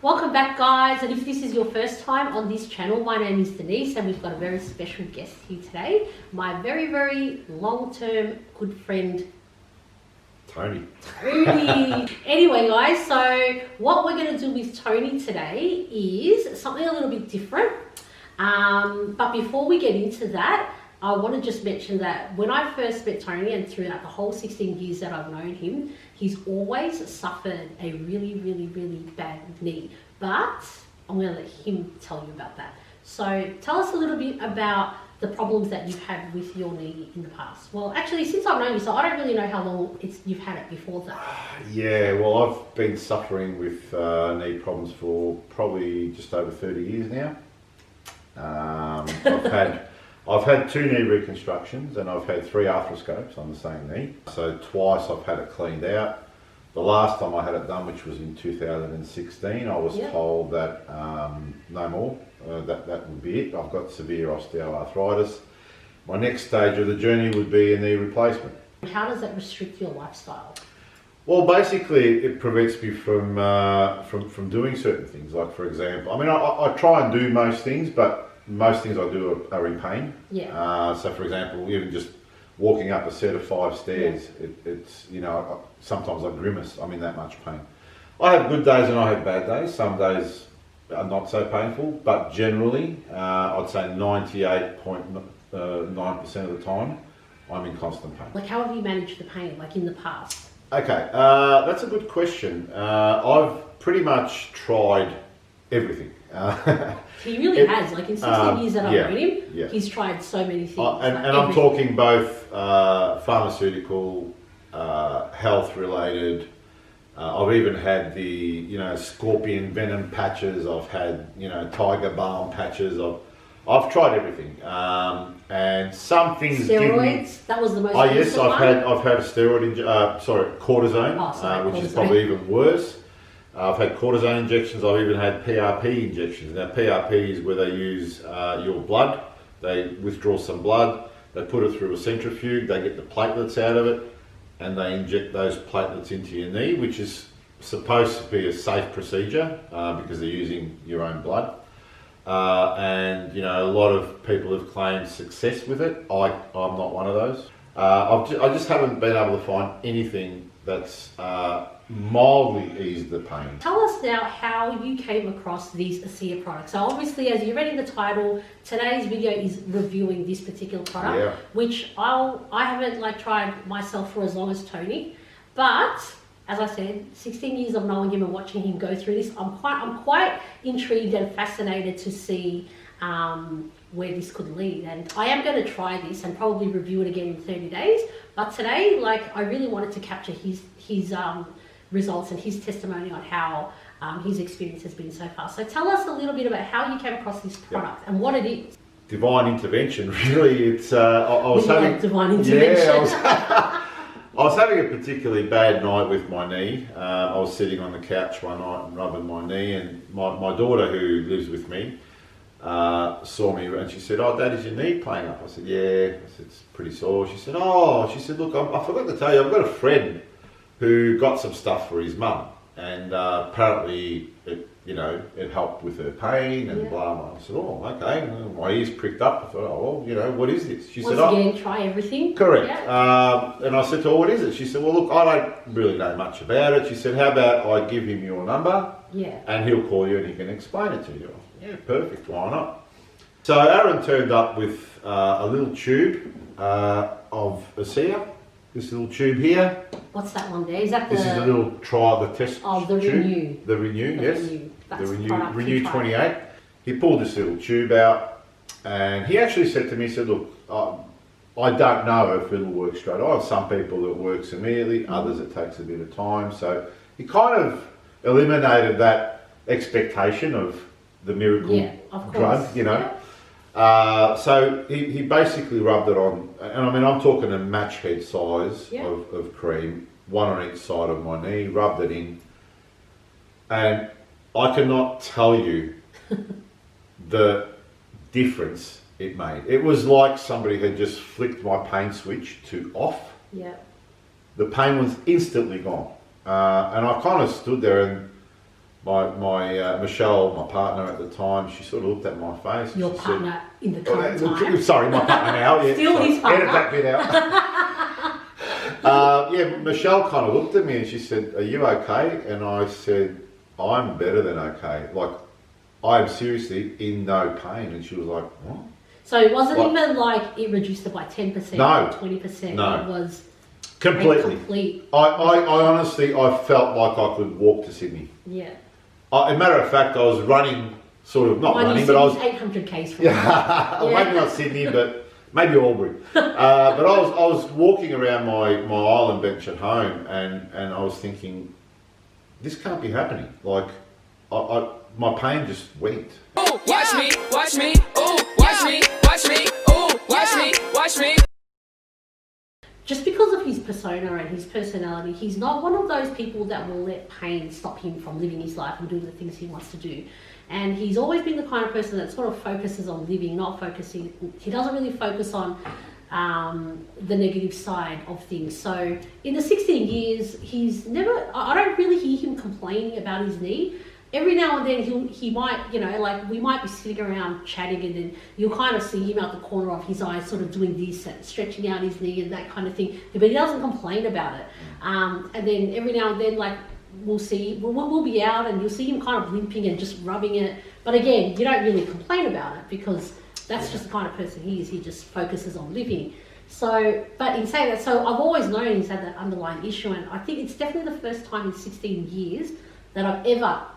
Welcome back, guys, and if this is your first time on this channel, my name is Denise and we've got a very special guest here today, my very long-term good friend Tony. Anyway, guys, so what we're going to do with Tony today is something a little bit different, but before we get into that, I want to just mention that when I first met Tony and throughout the whole 16 years that I've known him, he's always suffered a really bad knee. But I'm going to let him tell you about that. So tell us a little bit about the problems that you've had with your knee in the past. Well, actually, since I've known you, so I don't really know how long you've had it before that. Yeah, well, I've been suffering with knee problems for probably just over 30 years now. I've had 2 knee reconstructions and I've had 3 arthroscopes on the same knee. So twice I've had it cleaned out. The last time I had it done, which was in 2016, I was told that no more, that would be it. I've got severe osteoarthritis. My next stage of the journey would be a knee replacement. How does that restrict your lifestyle? Well, basically it prevents me from doing certain things. Like, for example, I mean, I try and do most things, but most things I do are in pain. Yeah. So for example, even just walking up a set of 5 stairs, it's, you know, sometimes I grimace, I'm in that much pain. I have good days and I have bad days. Some days are not so painful, but generally, I'd say 98.9% of the time, I'm in constant pain. Like, how have you managed the pain, like in the past? Okay, that's a good question. I've pretty much tried everything. He really has, like in 16 years that I've known him, he's tried so many things. And I'm talking both pharmaceutical, health related. I've even had the, you know, scorpion venom patches. I've had, you know, tiger balm patches. I've tried everything. And some things. Steroids? That was the most. Oh yes, I've had a steroid, cortisone, which is probably even worse. I've had cortisone injections. I've even had PRP injections. Now, PRP is where they use your blood. They withdraw some blood. They put it through a centrifuge. They get the platelets out of it, and they inject those platelets into your knee, which is supposed to be a safe procedure because they're using your own blood. And you know, a lot of people have claimed success with it. I'm not one of those. I just haven't been able to find anything that's mildly eased the pain. Tell us now how you came across these Asea products. So obviously, as you read in the title, today's video is reviewing this particular product, which I haven't like tried myself for as long as Tony, but as I said, 16 years of knowing him and watching him go through this, I'm quite intrigued and fascinated to see where this could lead. And I am going to try this and probably review it again in 30 days. But today, like, I really wanted to capture his results and his testimony on how his experience has been so far. So tell us a little bit about how you came across this product and what it is. Divine intervention, really. It's I was having like divine intervention. I was having a particularly bad night with my knee. I was sitting on the couch one night and rubbing my knee, and my daughter, who lives with me, saw me and she said, "Oh, Dad, is your knee playing up?" I said, "Yeah." I said, "It's pretty sore." She said, "Look, I forgot to tell you, I've got a friend who got some stuff for his mum, and apparently it helped with her pain and blah blah." I said, "Oh, okay." And my ears pricked up. I thought, "Oh, well, you know, what is this?" She said, again, try everything. Correct. And I said to her, "What is it?" She said, "Well, look, I don't really know much about it." She said, "How about I give him your number, and he'll call you and he can explain it to you." Yeah, perfect. Why not? So Aaron turned up with a little tube of Asea. This little tube here. What's that one there? Is that This is a little the test the tube. RENU. The RENU, yes. That's the RENU28. He pulled this little tube out and he actually said to me, he said, "Look, I don't know if it'll work straight away. Some people it works immediately, others it takes a bit of time." So he kind of eliminated that expectation of the miracle drug, you know. So he basically rubbed it on, and I mean, I'm talking a match head size of cream, one on each side of my knee, rubbed it in, and I cannot tell you the difference it made. It was like somebody had just flicked my pain switch to off. Yeah. The pain was instantly gone. And I kind of stood there and Michelle, my partner at the time, she sort of looked at my face. Your she partner said, in the current time. Sorry, my partner now. Yeah, Still his partner. Edit that bit out. Yeah, Michelle kind of looked at me and she said, "Are you okay?" And I said, "I'm better than okay. Like, I am seriously in no pain." And she was like, "What?" So it wasn't even like it reduced it by 10% No. or 20%. No. It was completely. I honestly, I felt like I could walk to Sydney. Yeah. As a matter of fact, I was running, sort of, not running, but I was... 800 k's from maybe not Sydney, but maybe Albury. But I was walking around my island bench at home and I was thinking, this can't be happening. Like, my pain just went. Ooh, watch me, watch me, ooh, watch me, watch me, ooh, watch me, watch me. Just because of his persona and his personality, he's not one of those people that will let pain stop him from living his life and doing the things he wants to do. And he's always been the kind of person that sort of focuses on living, not focusing, he doesn't really focus on the negative side of things. So in the 16 years, I don't really hear him complaining about his knee. Every now and then he might, you know, like we might be sitting around chatting and then you'll kind of see him out the corner of his eye sort of doing this and stretching out his knee and that kind of thing. But he doesn't complain about it. And then every now and then, like, we'll be out and you'll see him kind of limping and just rubbing it. But again, you don't really complain about it because that's just the kind of person he is. He just focuses on living. So, but in saying that, so I've always known he's had that underlying issue, and I think it's definitely the first time in 16 years that I've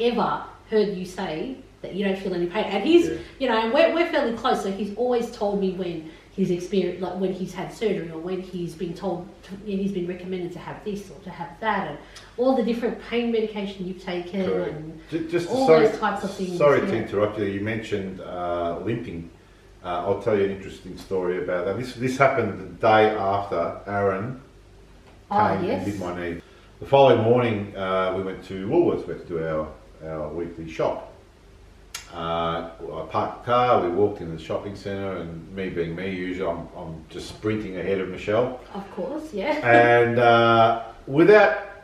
ever heard you say that you don't feel any pain. And he's, you know, and we're fairly close, so he's always told me when he's experienced, like when he's had surgery or when he's been told, he's been recommended to have this or to have that, and all the different pain medication you've taken. Correct. And just all those types of things. Sorry to interrupt you. You mentioned limping. I'll tell you an interesting story about that. This happened the day after Aaron came and did my knee. The following morning, we went to Woolworths. We had to do our weekly shop. I parked the car, we walked into the shopping centre, and me being me, usually I'm just sprinting ahead of Michelle. Of course, yeah. And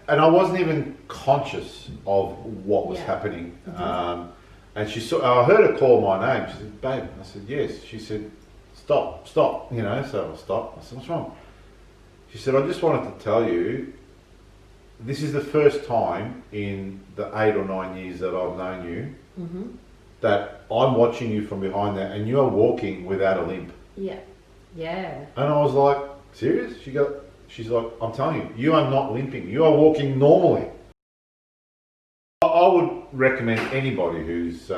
and I wasn't even conscious of what was happening. Mm-hmm. And I heard her call my name. She said, "Babe." I said, "Yes." She said, stop, you know, so I stopped. I said, "What's wrong?" She said, "I just wanted to tell you, this is the first time in the 8 or 9 years that I've known you that I'm watching you from behind there and you're walking without a limp." Yeah. And I was like, "Serious?" She's like, "I'm telling you, you are not limping. You are walking normally." I would recommend anybody who's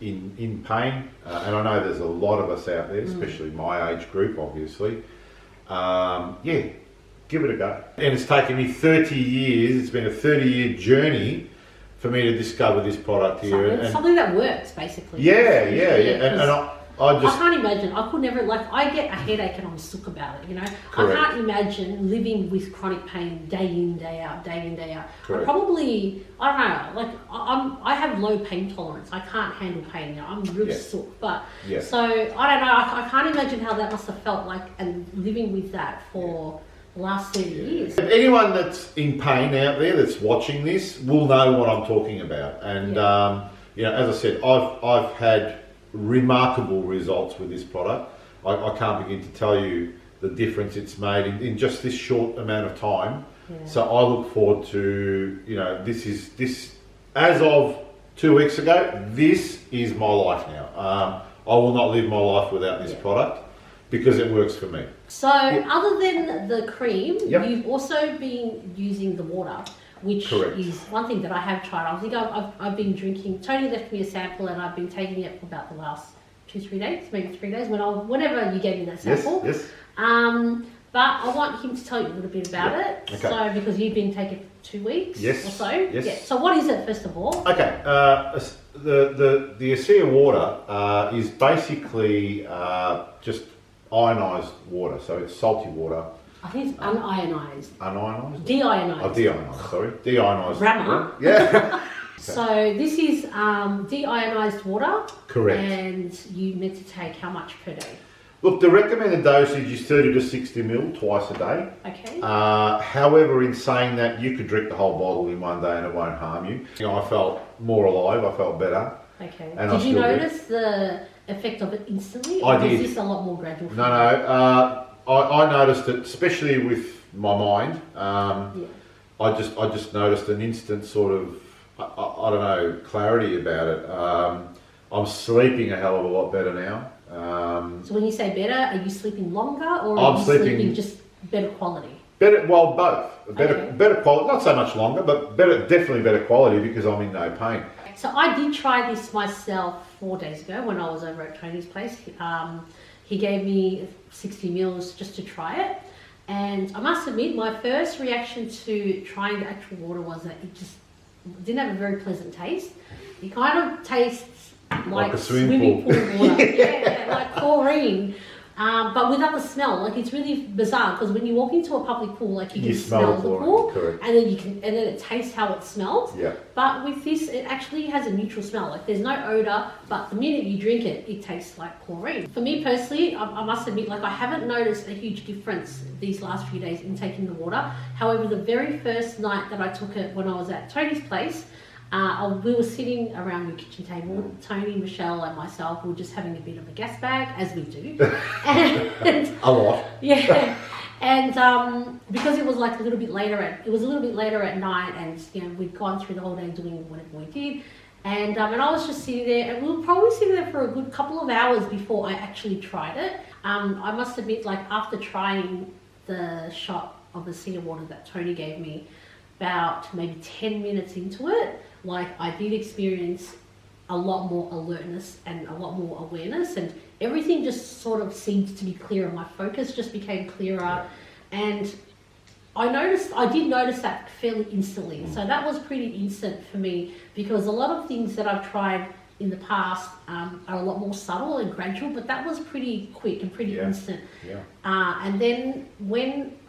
in pain, and I know there's a lot of us out there, especially my age group, obviously. Give it a go. And it's taken me 30 years. It's been a 30-year journey for me to discover this product here. Something that works, basically. Yeah. And I can't imagine. I could never, like, I get a headache and I'm sick about it, you know. Correct. I can't imagine living with chronic pain day in, day out. Correct. I probably, I don't know, like, I have low pain tolerance. I can't handle pain, you know. I'm really sick. But, so, I don't know, I can't imagine how that must have felt like, and living with that for the last 30 years. If anyone that's in pain out there that's watching this will know what I'm talking about. And, you know, as I said, I've had remarkable results with this product. I can't begin to tell you the difference it's made in just this short amount of time. So I look forward to, you know, this as of 2 weeks ago, this is my life now. I will not live my life without this product because it works for me. So other than the cream, you've also been using the water, which is one thing that I have tried. I think I've been drinking, Tony left me a sample and I've been taking it for about the last 2-3 days, maybe 3 days, whenever you gave me that sample. Yes. But I want him to tell you a little bit about it. Okay. So, because you've been taking it for 2 weeks or so. Yes. Yeah. So what is it, first of all? Okay. The Asea water is basically just ionized water. So it's salty water. I think it's unionized. Unionized? Deionized. Oh, deionized, sorry. Deionized. Grammar. Yeah. So this is deionized water. Correct. And you meant to take how much per day? Look, the recommended dosage is 30 to 60 ml twice a day. Okay. However, in saying that, you could drink the whole bottle in one day and it won't harm you. I felt more alive, I felt better. Okay. And did you notice the effect of it instantly? Or I did. Was this a lot more gradual? No. I noticed it, especially with my mind. I just noticed an instant sort of, I don't know, clarity about it. I'm sleeping a hell of a lot better now. So when you say better, are you sleeping longer or I'm are you sleeping just better quality? Better, well, both. Better quality, not so much longer, but definitely better quality because I'm in no pain. So I did try this myself 4 days ago when I was over at Tony's place. He gave me 60 mils just to try it. And I must admit, my first reaction to trying the actual water was that it just didn't have a very pleasant taste. It kind of tastes like a swimming pool water. Yeah, like chlorine. But without the smell. Like, it's really bizarre because when you walk into a public pool, like, you can smell the pool, correct. and then it tastes how it smells. Yeah. But with this, it actually has a neutral smell. Like, there's no odor, but the minute you drink it, it tastes like chlorine. For me personally, I must admit, like, I haven't noticed a huge difference these last few days in taking the water. However, the very first night that I took it when I was at Tony's place, we were sitting around the kitchen table, Tony, Michelle and myself, we were just having a bit of a gas bag, as we do. And a lot. Yeah. And because it was like a little bit later at night, and you know, we'd gone through the whole day doing whatever we did. And I was just sitting there, and we were probably sitting there for a good couple of hours before I actually tried it. I must admit, like, after trying the shot of the Asea water that Tony gave me, about maybe 10 minutes into it, like, I did experience a lot more alertness and a lot more awareness, and everything just sort of seemed to be clearer. My focus just became clearer, and I did notice that fairly instantly. So that was pretty instant for me, because a lot of things that I've tried in the past are a lot more subtle and gradual, but that was pretty quick and pretty instant. Yeah. And then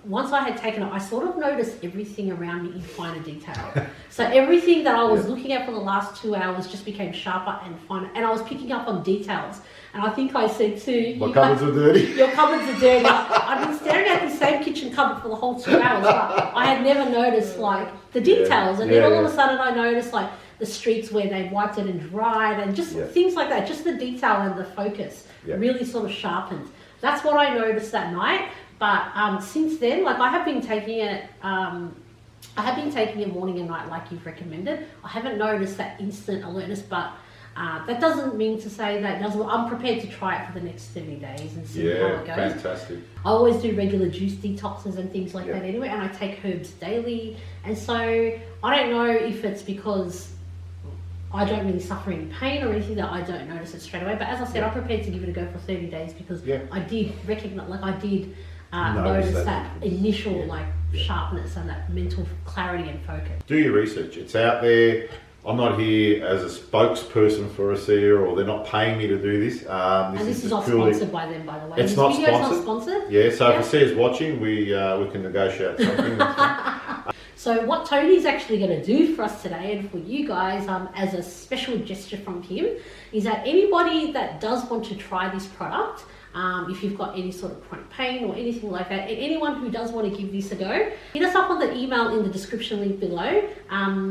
once I had taken it, I sort of noticed everything around me in finer detail. So everything that I was looking at for the last 2 hours just became sharper and finer, and I was picking up on details. And I think I said to you, my cupboards are dirty. Your cupboards are dirty. I've been staring at the same kitchen cupboard for the whole 2 hours, but I had never noticed, like, the details. And then all of a sudden I noticed, like, the streaks where they wiped it and dried, and just things like that. Just the detail and the focus really sort of sharpened. That's what I noticed that night. But since then, like, I have been taking it morning and night like you've recommended. I haven't noticed that instant alertness, but that doesn't mean to say that I'm prepared to try it for the next 30 days and see how it goes. Fantastic. I always do regular juice detoxes and things like that anyway, and I take herbs daily. And so I don't know if it's because I don't really suffer any pain or anything that I don't notice it straight away. But as I said, I'm prepared to give it a go for 30 days because I did recognize, like, I did notice that initial sharpness and that mental clarity and focus. Do your research. It's out there. I'm not here as a spokesperson for Asea, or they're not paying me to do this. This is not sponsored by them, by the way. It's not sponsored. Yeah, so if Asea's watching, we can negotiate something. So what Tony's actually going to do for us today and for you guys, as a special gesture from him, is that anybody that does want to try this product, if you've got any sort of chronic pain or anything like that, and anyone who does want to give this a go, hit us up on the email in the description link below.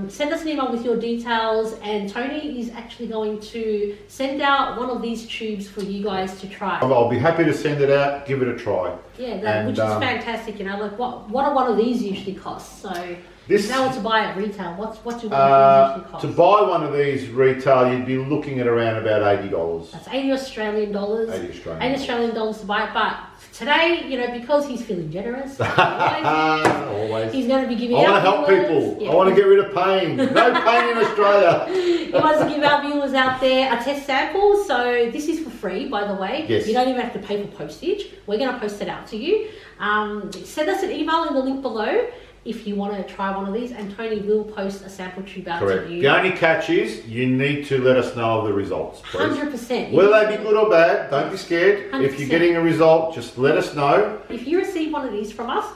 Send us an email with your details, and Tony is actually going to send out one of these tubes for you guys to try. I'll be happy to send it out, give it a try. Yeah, which is fantastic. You know, like what one of these usually costs? So if I were to buy at retail, what do one of these usually cost? To buy one of these retail, you'd be looking at around about $80. That's $80 Australian dollars. $80 Australian dollars to buy it. But today, you know, because he's feeling generous, always, he's going to be giving out. I want to help people. I want to get rid of pain. No pain in Australia. He wants to give our viewers out there a test sample. So this is for free, by the way. Yes. You don't even have to pay for postage. We're going to post it out to you. Send us an email in the link below if you want to try one of these, and Tony will post a sample tube out to you. The only catch is you need to let us know of the results, please. 100%. Whether they be good or bad, don't be scared. 100%. If you're getting a result, just let us know. If you receive one of these from us,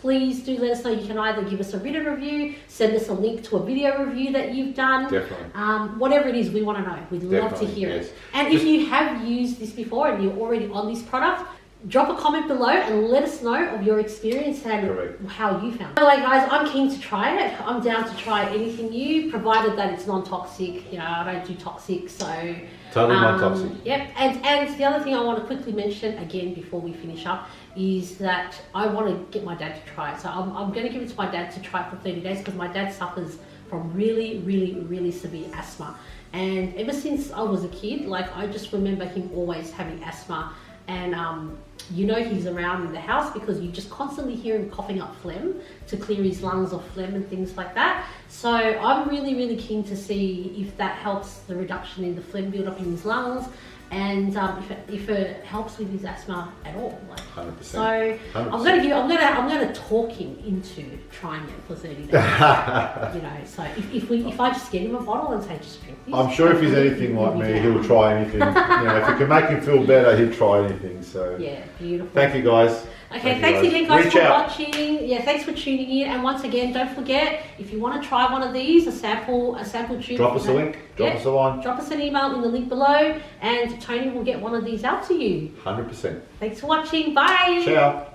please do let us know. You can either give us a written review, send us a link to a video review that you've done. Definitely. Whatever it is, we want to know. We'd love to hear it. And if you have used this before and you're already on this product, drop a comment below and let us know of your experience and how you found it. Anyway, guys, I'm keen to try it. I'm down to try anything new, provided that it's non-toxic. You know, I don't do toxic, so... Totally non-toxic. Yep, and the other thing I want to quickly mention, again, before we finish up, is that I want to get my dad to try it. So I'm going to give it to my dad to try it for 30 days because my dad suffers from really, really, really severe asthma. And ever since I was a kid, like, I just remember him always having asthma. And you know he's around in the house because you just constantly hear him coughing up phlegm to clear his lungs of phlegm and things like that. So I'm really, really keen to see if that helps the reduction in the phlegm build-up in his lungs, and if it helps with his asthma at all. Like, 100%. So 100%. I'm gonna talk him into trying it for 30 days. You know, so if I just get him a bottle and say just drink this, I'm sure if he's anything like me, he'll try anything. You know, if it can make him feel better, he'll try anything. So yeah, beautiful. Thank you, guys. Okay, thanks again, guys, for watching. Yeah, thanks for tuning in. And once again, don't forget, if you want to try one of these, a sample tube. Drop us a link. Drop us a line. Drop us an email in the link below, and Tony will get one of these out to you. 100%. Thanks for watching. Bye. Ciao.